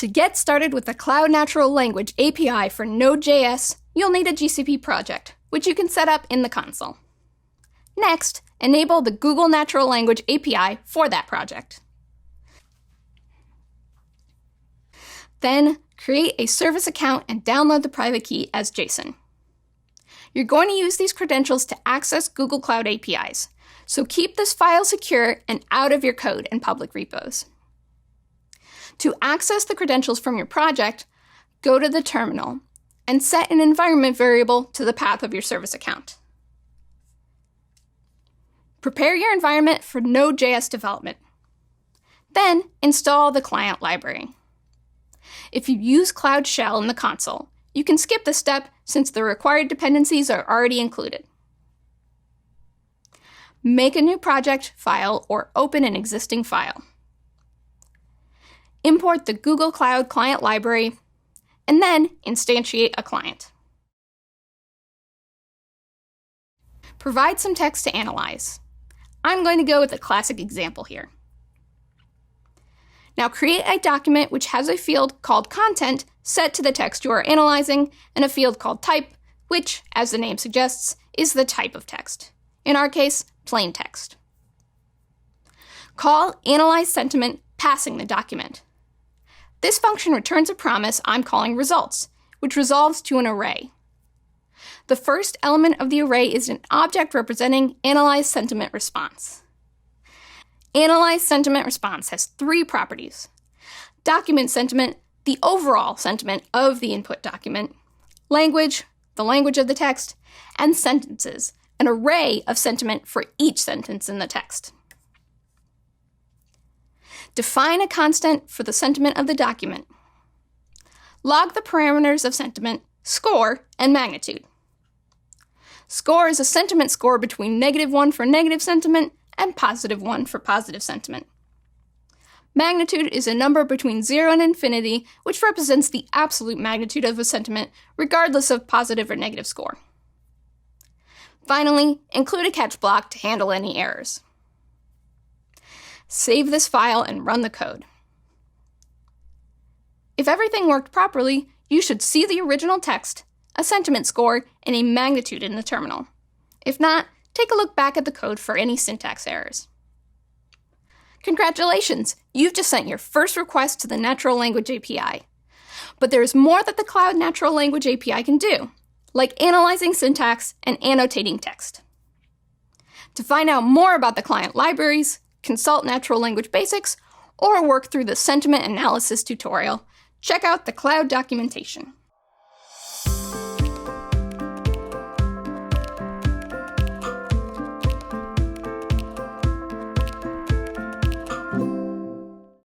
To get started with the Cloud Natural Language API for Node.js, you'll need a GCP project, which you can set up in the console. Next, enable the Google Natural Language API for that project. Then, create a service account and download the private key as JSON. You're going to use these credentials to access Google Cloud APIs, so keep this file secure and out of your code and public repos. To access the credentials from your project, go to the terminal and set an environment variable to the path of your service account. Prepare your environment for Node.js development. Then, install the client library. If you use Cloud Shell in the console, you can skip this step since the required dependencies are already included. Make a new project file or open an existing file. Import the Google Cloud Client Library, and then instantiate a client. Provide some text to analyze. I'm going to go with a classic example here. Now create a document which has a field called content set to the text you are analyzing, and a field called type, which, as the name suggests, is the type of text. In our case, plain text. Call AnalyzeSentiment passing the document. This function returns a promise I'm calling results, which resolves to an array. The first element of the array is an object representing AnalyzeSentimentResponse. AnalyzeSentimentResponse has three properties: document sentiment, the overall sentiment of the input document; language, the language of the text; and sentences, an array of sentiment for each sentence in the text. Define a constant for the sentiment of the document. Log the parameters of sentiment, score, and magnitude. Score is a sentiment score between -1 for negative sentiment and +1 for positive sentiment. Magnitude is a number between 0 and infinity, which represents the absolute magnitude of a sentiment, regardless of positive or negative score. Finally, include a catch block to handle any errors. Save this file and run the code. If everything worked properly, you should see the original text, a sentiment score, and a magnitude in the terminal. If not, take a look back at the code for any syntax errors. Congratulations! You've just sent your first request to the Natural Language API. But there's more that the Cloud Natural Language API can do, like analyzing syntax and annotating text. To find out more about the client libraries, consult Natural Language Basics, or work through the sentiment analysis tutorial, check out the Cloud documentation.